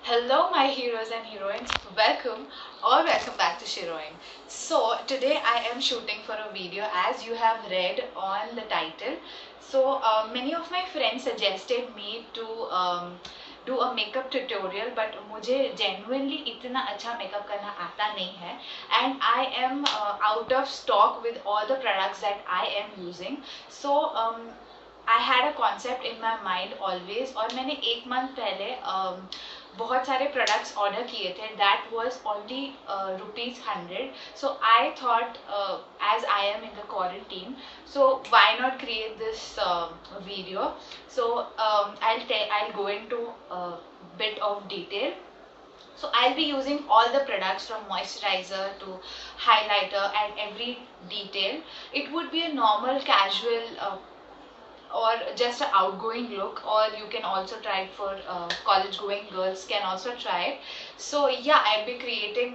Hello my heroes and heroines, welcome back to Shiroin. So today I am shooting for a video as you have read on the title. So many of my friends suggested me to do a makeup tutorial, but मुझे genuinely इतना अच्छा makeup करना आता नहीं है, and I am out of stock with all the products that I am using. So I had a concept in my mind always, और मैंने एक मंथ पहले बहुत सारे प्रोडक्ट्स ऑर्डर किए थे. That was only ₹100. So I thought as I am in the quarantine, so why not create this video. So I'll go into a bit of detail. So I'll be using all the products from moisturizer to highlighter and every detail. It would be a normal casual or just an outgoing look, or you can also try it for college going girls can also try it. So yeah, I'll be creating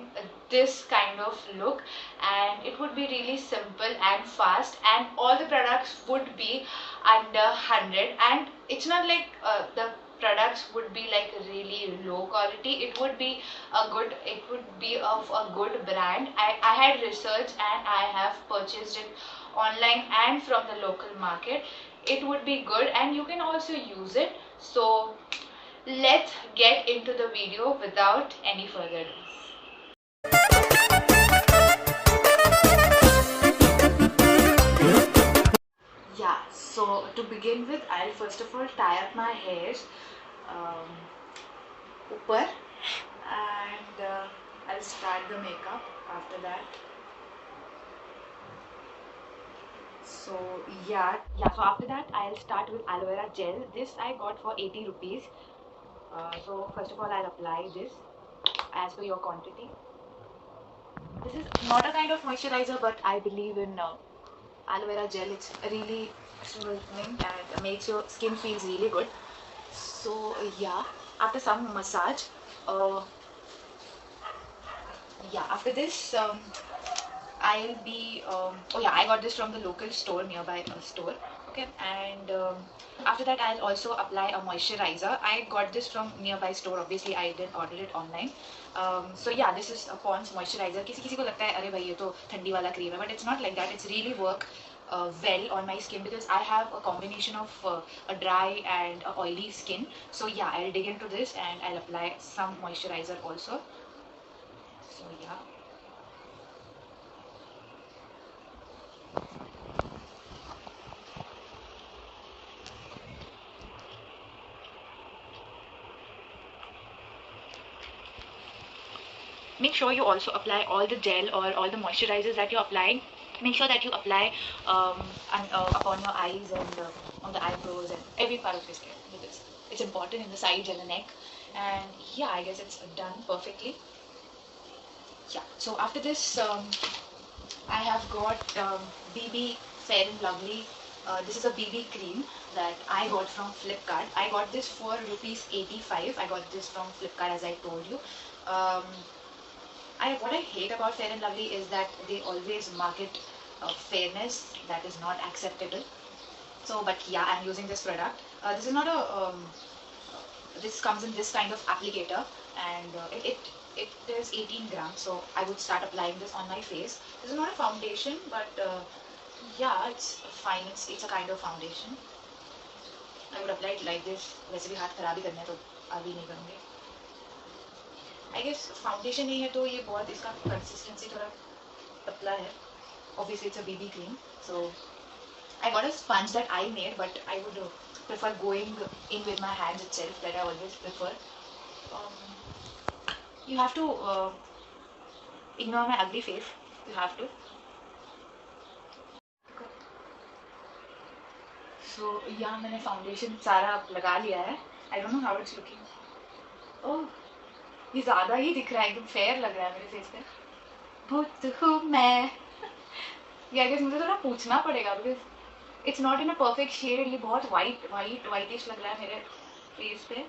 this kind of look, and it would be really simple and fast, and all the products would be under 100. And it's not like the products would be like really low quality. It would be of a good brand. I had researched and I have purchased it online and from the local market. It would be good and you can also use it. So let's get into the video without any further ado. Yeah, so to begin with, I'll first of all tie up my hairs um, upper, and I'll start the makeup after that. So so after that I'll start with aloe vera gel. This I got for 80 rupees. So first of all I'll apply this as per your quantity. This is not a kind of moisturizer, but I believe in aloe vera gel. It's really smoothing and makes your skin feels really good. So after some massage, uh, after this I'll be I got this from the local store, nearby store. Okay, and after that I'll also apply a moisturizer. I got this from nearby store. Obviously I didn't order it online. So yeah, this is a Pond's moisturizer. किसी किसी को लगता है अरे भाई ये तो ठंडी वाला क्रीम है, but it's not like that. It's really work well on my skin because I have a combination of a dry and a oily skin. So yeah, I'll dig into this and I'll apply some moisturizer also. So yeah. Make sure you also apply all the gel or all the moisturizers that you're applying. Make sure that you apply upon your eyes and on the eyebrows and every part of your skin, because it's important in the sides and the neck. And yeah, I guess it's done perfectly. Yeah, so after this I have got BB Fair and Lovely. This is a BB cream that I got from Flipkart. I got this for ₹85. I got this from Flipkart, as I told you. What I hate about Fair and Lovely is that they always market fairness that is not acceptable. So, but yeah, I'm using this product. This is not a this comes in this kind of applicator, and it is 18 grams. So I would start applying this on my face. This is not a foundation, but yeah, it's fine. It's a kind of foundation. I would apply it like this. वैसे भी हाथ खराब ही करने तो अभी नहीं करूँगी. I guess foundation नहीं है तो ये बहुत इसका consistency थोड़ा पतला है. Obviously it's a BB cream, so I got a sponge that I made, but I would prefer going in with my hands itself. That I always prefer. You have to ignore my ugly face. You have to. So yeah, मैंने foundation सारा लगा लिया है. I don't know how it's looking. Oh, ये ज़्यादा ही दिख रहा है, एकदम फेयर लग रहा है मेरे फेस पे. भूत हूँ मैं. ये आई गेस मुझे थोड़ा पूछना पड़ेगा because it's not in a perfect shade. ये बहुत वाइटिश लग रहा है मेरे फेस पे.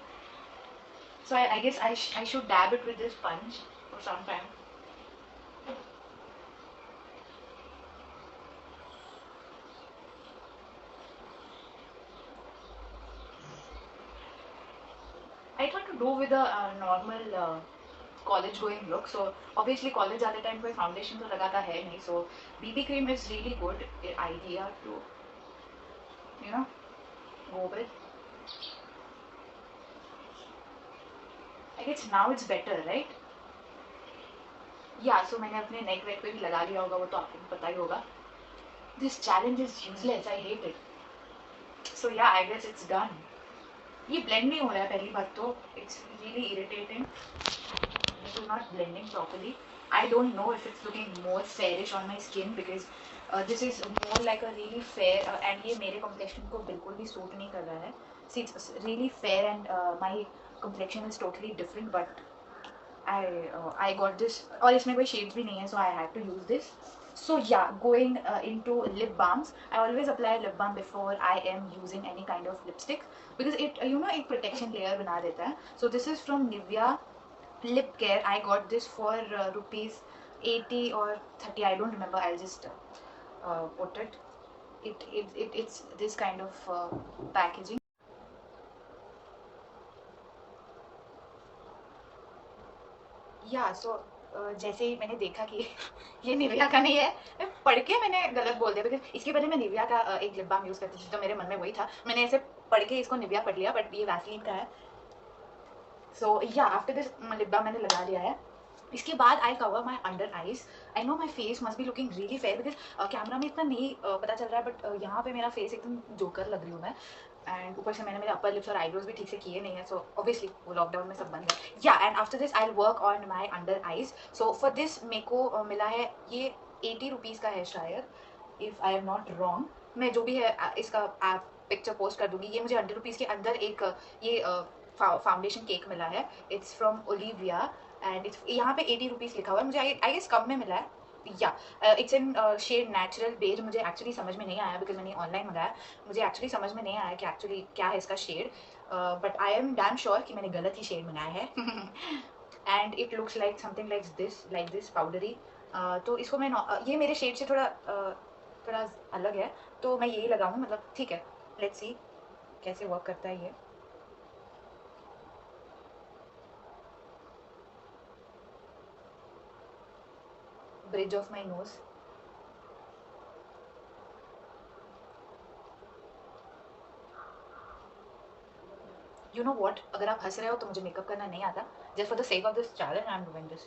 So I guess I should dab it with this sponge for some time. I thought to do with a normal college going look. So obviously college जाते time कोई foundation तो लगाता है नहीं, so BB cream is really good idea to go with. I guess now it's better, right? Yeah, so मैंने अपने नेक वेक पे भी लगा लिया होगा, वो तो आपको पता ही होगा. This challenge is useless, I hate it. So yeah, I guess it's done. ये blend नहीं हो रहा है पहली बात तो, it's really irritating. It is not blending properly. I don't know if it's looking more fairish on my skin because this is more like a really fair and ये मेरे complexion को बिल्कुल भी suit नहीं कर रहा है. See, it's really fair and my complexion is totally different, but I got this और इसमें कोई shades भी नहीं है, so I had to use this. So yeah, going into lip balms, I always apply lip balm before I am using any kind of lipstick because it एक protection layer बना देता है. So this is from Nivea lip care. I got this for rupees 80 or 30, I don't remember. I'll just put it. It's this kind of packaging. Yeah, so जैसे ही मैंने देखा कि ये Nivea का नहीं है, मैं पढ़ के मैंने गलत बोल दिया बिकॉज इसके पहले मैं निविया का एक लिप बाम यूज़ करती थी, तो मेरे मन में वही था, मैंने ऐसे पढ़ के इसको निविया पढ़ लिया, बट ये वैसलीन का है. सो या आफ्टर दिस लिप बाम मैंने लगा लिया है. इसके बाद I cover my under eyes. I know my face must be looking really fair because camera में इतना नहीं पता चल रहा है, बट यहाँ पे मेरा फेस एकदम जोकर लग रही हूँ मैं. एंड ऊपर से मैंने मेरे अपर लिप्स और आईब्रोज भी ठीक से किए नहीं है, सो ऑब्वियसली वो लॉकडाउन में सब बंद है. या and after this I will work on my under eyes. So for this मेरे को मिला है ये 80 रुपीज़ का है शायद, if I am not wrong. मैं जो भी है इसका पिक्चर पोस्ट कर दूंगी. ये मुझे 100 रुपीज़ के अंदर एक ये फाउंडेशन केक मिला है. It's from Olivia and it's यहाँ पे 80 रुपीज़ लिखा हुआ है. मुझे आई गेस कम में मिला है. या it's in shade natural beige. मुझे एक्चुअली समझ में नहीं आया बिकॉज मैंने ऑनलाइन मंगाया. मुझे एक्चुअली समझ में नहीं आया कि एक्चुअली क्या है इसका shade, but I am damn sure कि मैंने गलत ही शेड मंगाया है. And it looks like something like this powdery. तो इसको मैं ये मेरे शेड से थोड़ा अलग है, तो मैं यही लगाऊँ. मतलब ठीक है, लेट्स सी कैसे वर्क करता है ये. Bridge of my nose. You know what? अगर आप हंस रहे हो तो मुझे मेकअप करना नहीं आता. Just for the sake of this challenge, I am doing this.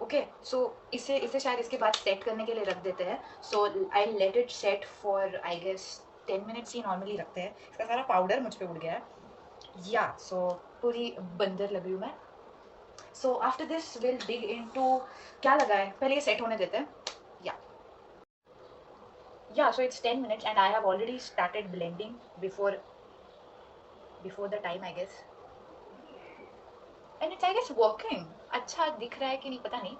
Okay, so इसे शायद इसके बाद सेट करने के लिए रख देते हैं. So I let it set for I guess 10 minutes he normally रखते हैं. इसका सारा पाउडर मुझ पे उड़ गया है. Yeah, so पूरी बंदर लग रही हूँ मैं. So after this we'll dig into क्या लगा है, पहले ये सेट होने देते हैं. Yeah, so it's 10 minutes and I have already started blending before the time, I guess. And it's I guess working. अच्छा दिख रहा है कि नहीं पता नहीं,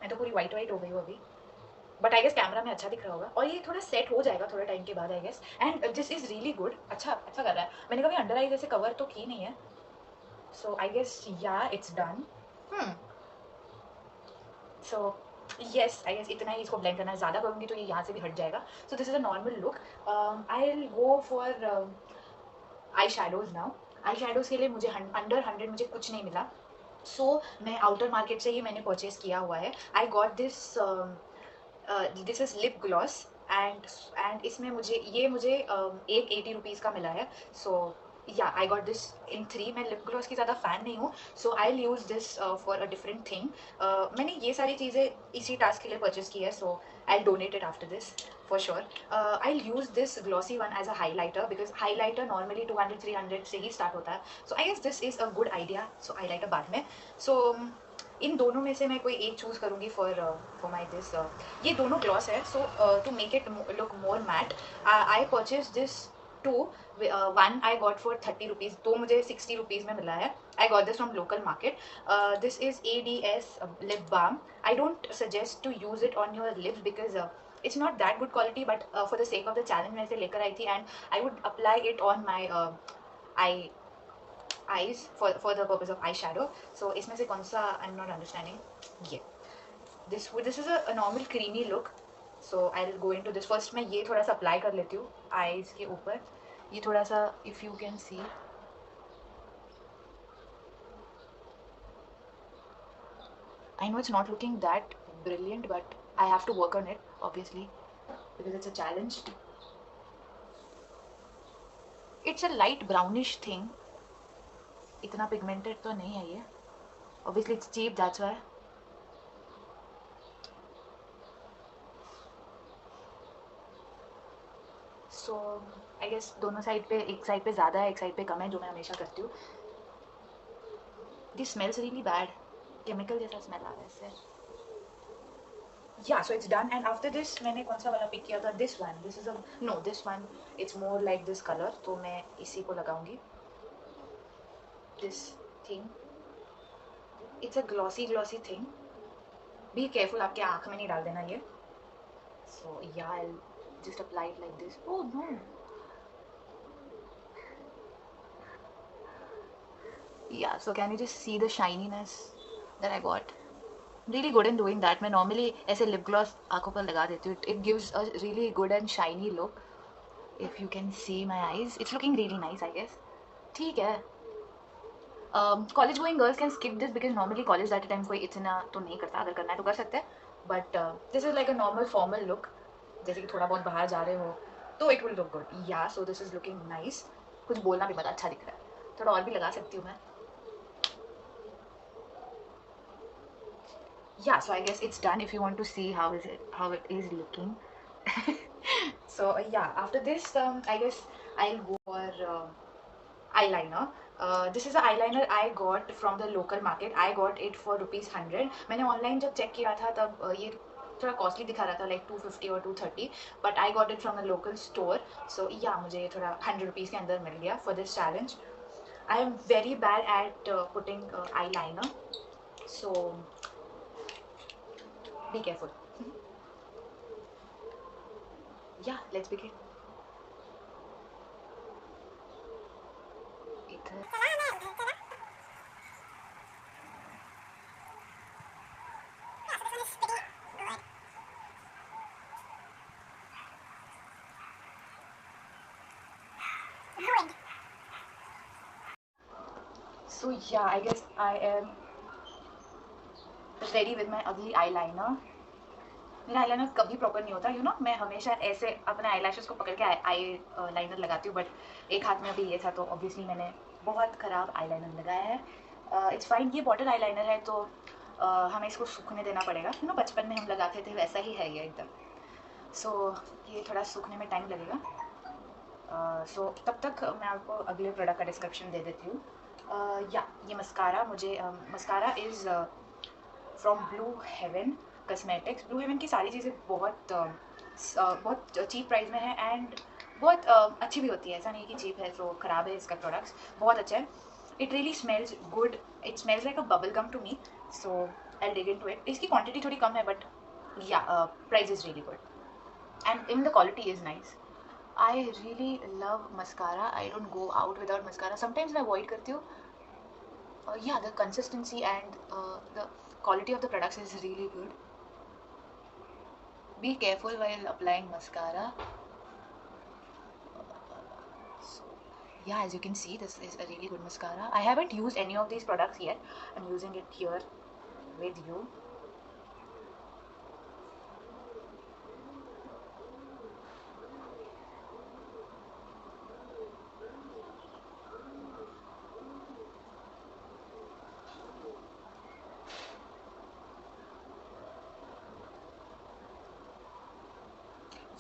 मैं तो पूरी वाइट हो गई हूँ अभी, बट आई गेस कैमरा में अच्छा दिख रहा होगा. और ये थोड़ा सेट हो जाएगा थोड़े टाइम के बाद I guess. And this is really good. अच्छा कर रहा है. मैंने कभी अंडर आईज ऐसे कवर तो की नहीं है, so I guess yeah it's done. So yes, I guess इतना ही इसको ब्लेंड करना है. ज़्यादा करूँगी तो ये यहाँ से भी हट जाएगा. So this is a normal look. I will go for eye shadows now. Eye shadows के लिए मुझे अंडर 100 मुझे कुछ नहीं मिला. सो मैं आउटर मार्केट से ही मैंने परचेज़ किया हुआ है. I got this is lip gloss and इसमें मुझे एक 80 रुपीज़ का मिला है. सो या आई गॉट दिस इन 3. मैं लिप ग्लॉस की ज़्यादा फ़ैन नहीं हूँ, so I will use this for a different thing. मैंने ये सारी चीज़ें इसी टास्क के लिए परचेज़ की है, so I will donate it after this for sure. I will use this glossy one as a highlighter because highlighter normally 200-300 से ही start होता है. So I guess this is a good idea. So highlighter बाद में. So इन दोनों में से मैं कोई एक चूज़ करूँगी for my this. ये दोनों gloss है. So to make it look more matte, I purchased this two. One I got for 30 rupees. दो मुझे 60 rupees में मिला है. I got this from local market. This is ADS lip balm. I don't suggest to use it on your lips because it's not that good quality, but for the sake of the challenge मैं इसे लेकर आई थी and I would apply it on my eyes for the purpose of eyeshadow. So इसमें से कौन सा I'm not understanding. Yeah, this is a normal creamy look. So I'll go into this. First मैं ये थोड़ा सा apply कर लेती हूँ eyes के ऊपर. ये थोड़ा सा if you can see, I know it's not looking that brilliant, but I have to work on it, obviously, because it's a challenge. It's a light brownish thing. इतना pigmented तो नहीं है ये. Obviously it's cheap, that's why. So I guess दोनों side पे, एक side पे ज़्यादा है, एक साइड पे कम है, जो मैं हमेशा करती हूँ. This smells really bad. Chemical जैसा smell आ रहा है इससे. Yeah, so it's done. And after this मैंने कौन सा वाला पिक किया था? This one. This is a no. This one. It's more like this color. तो मैं इसी को लगाऊंगी. This thing. It's a glossy thing. Be careful, आपके आँख में नहीं डाल देना ये. So yeah, I'll just apply it like this. Oh no. Yeah, so can you just see the shininess that I got? Really good in doing that. मैं normally ऐसे lip gloss आँखों पर लगा देती हूँ. It gives a really good and shiny look. If you can see my eyes, it's looking really nice, I guess. ठीक है. College going girls can skip this because normally college at a time कोई इतना तो नहीं करता. अगर करना है तो कर सकते हैं. But this is like a normal formal look. जैसे कि थोड़ा बहुत बाहर जा रहे हो तो it will look good. Yeah, so this is looking nice. कुछ बोलना भी बड़ा अच्छा दिख रहा है. थोड़ा और भी लगा सकती हूँ मैं. Yeah, so I guess it's done. If you want to see how it is looking. So yeah, after this I guess I'll go for eyeliner. This is an eyeliner I got from the local market. I got it for ₹100. मैंने online जब check किया था तब ये थोड़ा costly दिखा रहा था, like 250 or 230, but I got it from a local store. So yeah, मुझे ये थोड़ा ₹100 के अंदर मिल गया for this challenge. I am very bad at putting eyeliner, so be careful. Yeah, let's begin. So yeah, I guess I am ready with my ugly eyeliner. मेरा eyeliner कभी proper नहीं होता, you know. मैं हमेशा ऐसे अपने eyelashes को पकड़ के eyeliner लगाती हूँ, but एक हाथ में अभी ये था तो obviously मैंने बहुत ख़राब eyeliner लगाया है. It's fine. ये bottle eyeliner है तो हमें इसको सूखने देना पड़ेगा. You know, बचपन में हम लगाते थे वैसा ही है ये एकदम. So ये थोड़ा सूखने में टाइम लगेगा. So तब तक मैं आपको अगले प्रोडक्ट का डिस्क्रिप्शन दे देती हूँ. या ये मस्कारा मुझे mascara is from Blue Heaven cosmetics. Blue Heaven की सारी चीज़ें बहुत चीप प्राइस में है एंड बहुत अच्छी भी होती है. ऐसा नहीं कि चीप है तो ख़राब है इसका प्रोडक्ट्स. बहुत अच्छा है. It really smells good. It smells like a bubble gum to me. So I dig in to it. इसकी क्वान्टिटी थोड़ी कम है but yeah price is really good and even the quality is nice. I really love mascara. I don't go out without mascara. Sometimes मैं avoid करती हूँ. Yeah, the consistency and the quality of the products is really good. Be careful while applying mascara. So, yeah, as you can see, this is a really good mascara. I haven't used any of these products yet. I'm using it here with you.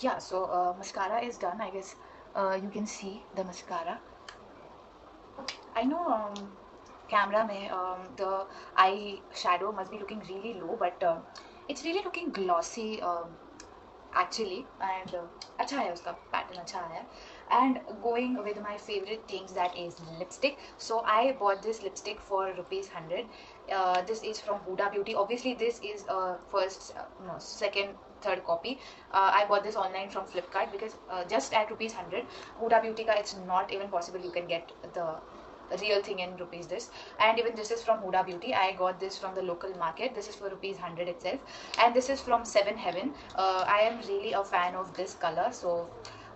Yeah, so mascara is done. I guess you can see the mascara. I know camera mein the eye shadow must be looking really low, but it's really looking glossy actually, and अच्छा है उसका pattern अच्छा है. And going with my favorite things, that is lipstick. So I bought this lipstick for ₹100. This is from Huda Beauty. Obviously this is second third copy. I bought this online from Flipkart because just at ₹100 Huda Beauty ka it's not even possible you can get the real thing in rupees this. And even this is from Huda Beauty. I got this from the local market. This is for ₹100 itself, and this is from Seven Heaven. I am really a fan of this color, so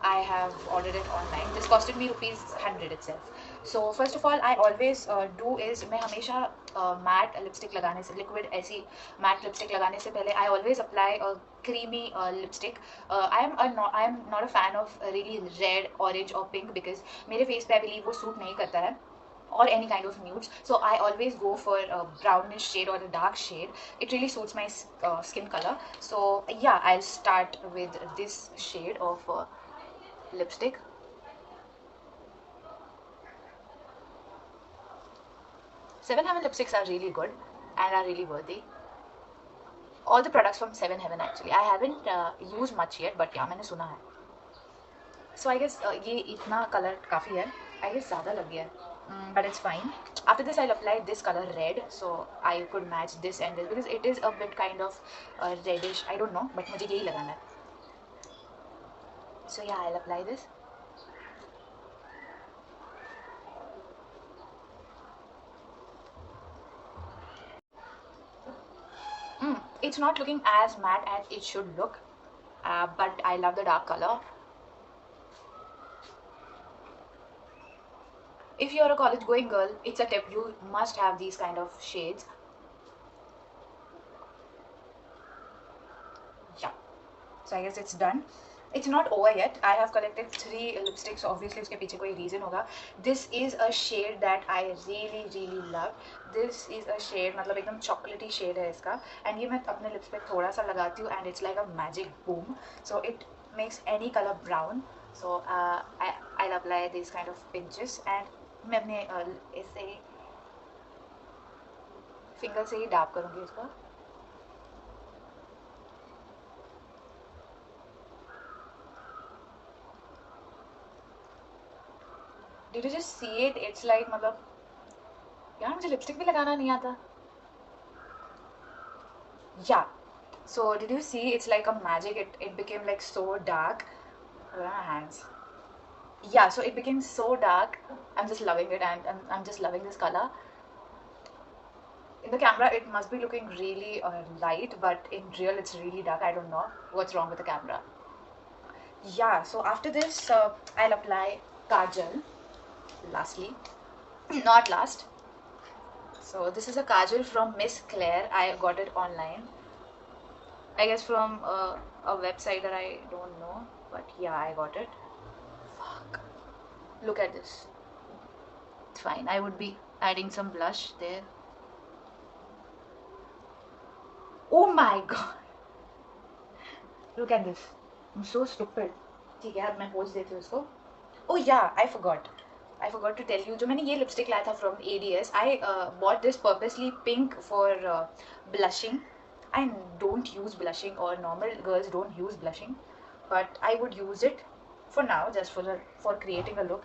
I have ordered it online. This costed me ₹100 itself. So first of all I always do is मैं हमेशा matte lipstick लगाने से, liquid ऐसी matte lipstick लगाने से पहले I always apply creamy lipstick. I am not a fan of really red, orange or pink because मेरे face पे I believe वो सूट नहीं करता है, or any kind of nudes. So I always go for a brownish shade or a dark shade. It really suits my skin color. So yeah, I'll start with this shade of lipstick. Seven Heaven lipsticks are really good and are really worthy. All the products from Seven Heaven actually. I haven't used much yet, but yeah, मैंने सुना है. So I guess ये इतना color काफ़ी है. I guess ज़्यादा लग गया है. But it's fine. After this I'll apply this color red, so I could match this and this because it is a bit kind of reddish. I don't know, but मुझे यही लगाना है. So yeah, I'll apply this. It's not looking as matte as it should look, but I love the dark color. If you're a college going girl, it's a tip, you must have these kind of shades. Yeah, so I guess it's done. It's not over yet. I have collected 3 lipsticks. Obviously उसके पीछे कोई reason होगा. This is a shade that I really love. This is a shade, मतलब एकदम chocolatey shade है इसका. And ये मैं अपने lips पे थोड़ा सा लगाती हूँ and it's like a magic boom. So it makes any color brown. So I'll apply these kind of pinches and मैं अपने ऐसे फिंगर से ही डैप करूँगी इसको. Did you just see it? It's like मतलब यार मुझे लिपस्टिक भी लगाना नहीं आता. Yeah. So did you see? It's like a magic. It became like so dark. Where are my hands? Yeah, so it became so dark. I'm just loving it and I'm just loving this color. In the camera it must be looking really light, but in real it's really dark. I don't know what's wrong with the camera. Yeah, so after this I'll apply kajal lastly. Not last. So this is a kajal from Miss Claire. I got it online, I guess from a website that I don't know, but yeah, I got it. Fuck. Look at this. It's fine. I would be adding some blush there. Oh my god. Look at this. I'm so stupid. ठीक है, अब मैं पोच देती हूँ उसको. Oh yeah, I forgot to tell you, जो मैंने ये lipstick लाया था from ADS, I bought this purposely pink for blushing. I don't use blushing, or normal girls don't use blushing, but I would use it for now, just for creating a look.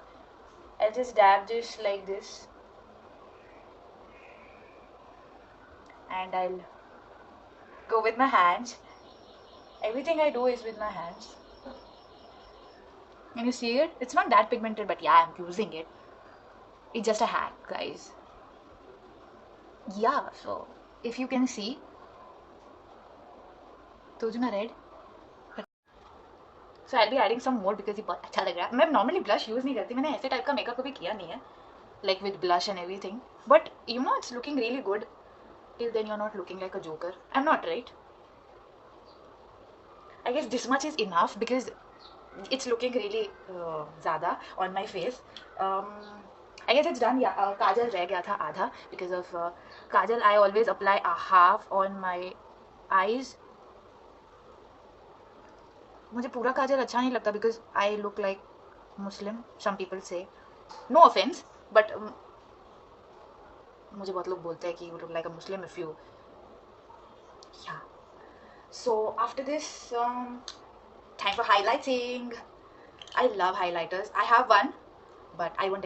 I'll just dab this like this, and I'll go with my hands. Everything I do is with my hands. Can you see it? It's not that pigmented, but yeah, I'm using it. It's just a hack, guys. Yeah, so if you can see, told you na red. So I'll be adding some more because ये बहुत अच्छा लग रहा है. मैं normally blush use नहीं करती. मैंने ऐसे type का makeup कभी किया नहीं है, like with blush and everything. But you know, it's looking really good. Till then, you're not looking like a joker. I'm not, right? I guess this much is enough because it's looking really ज़्यादा on my face. I guess it's done. Yeah, काजल रह गया था आधा because of Kajal. I always apply a half on my eyes. मुझे पूरा काजल अच्छा नहीं लगता because I look like Muslim. Some people say, no offense, but मुझे बहुत लोग बोलते हैं कि you look like a Muslim if you. Yeah. So after this, time for highlighting. I love highlighters. I have one, but I won't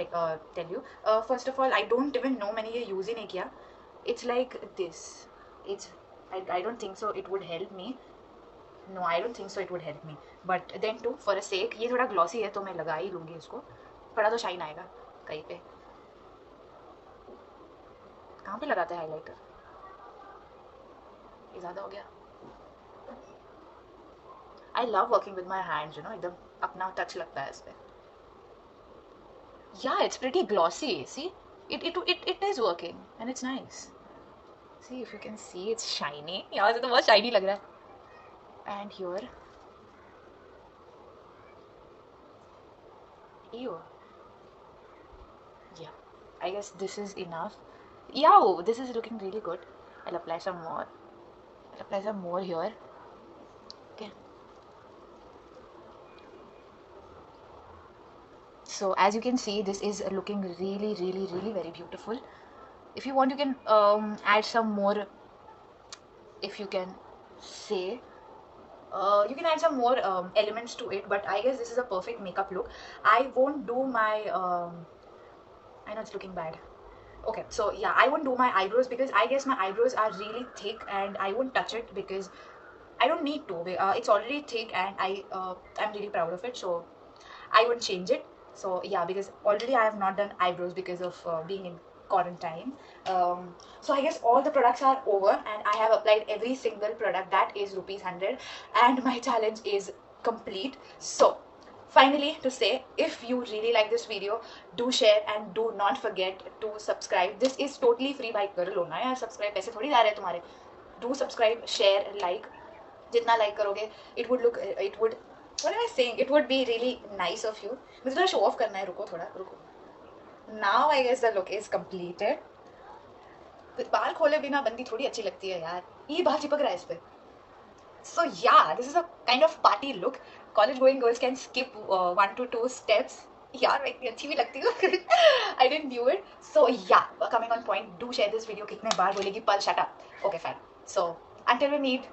tell you. First of all, I don't even know मैंने ये use ही नहीं किया. It's like this. I don't think so it would help me. No, I don't think so it would help me. But then too, for a sake, ये थोड़ा glossy है तो मैं लगा ही लूँगी इसको. थोड़ा तो shine आएगा कहीं पे. कहाँ पे लगाते हैं highlighter? ये ज़्यादा हो गया. I love working with my hands, you know, एकदम अपना touch लगता है इस पे. Yeah, it's pretty glossy. See, it is working and it's nice. See if you can see, it's shiny. यहाँ से तो बहुत shiny लग रहा है. And here, ew. Yeah, I guess this is enough. Yeah, this is looking really good. I'll apply some more. I'll apply some more here. Okay. So as you can see, this is looking really, really, really very beautiful. If you want, you can add some more. If you can say. You can add some more elements to it, but I guess this is a perfect makeup look. I won't do my I know it's looking bad. Okay, so yeah, I won't do my eyebrows because I guess my eyebrows are really thick and I won't touch it because I don't need to. It's already thick and I'm really proud of it, so I won't change it. So yeah, because already I have not done eyebrows because of being in quarantine. So I guess all the products are over and I have applied every single product that is ₹100 and my challenge is complete. So finally, to say, if you really like this video, do share and do not forget to subscribe. This is totally free. भाई कर लो ना यार subscribe, पैसे थोड़ी जा रहे हैं तुम्हारे. Do subscribe, share, like. जितना like करोगे, it would what am I saying? It would be really nice of you. मुझे थोड़ा show off करना है. रुको. Now I guess the look is completed. बाल खोले बिना बंदी थोड़ी अच्छी लगती है यार. ये बाल चिपक रहा है इस पे. So yeah, this is a kind of party look. College going girls can skip 1 to 2 steps. यार मैं इतनी अच्छी भी लगती हूँ. I didn't do it. So yeah, coming on point, do share this video. कितने बार बोलेगी पल shut up. Okay fine. So until we meet,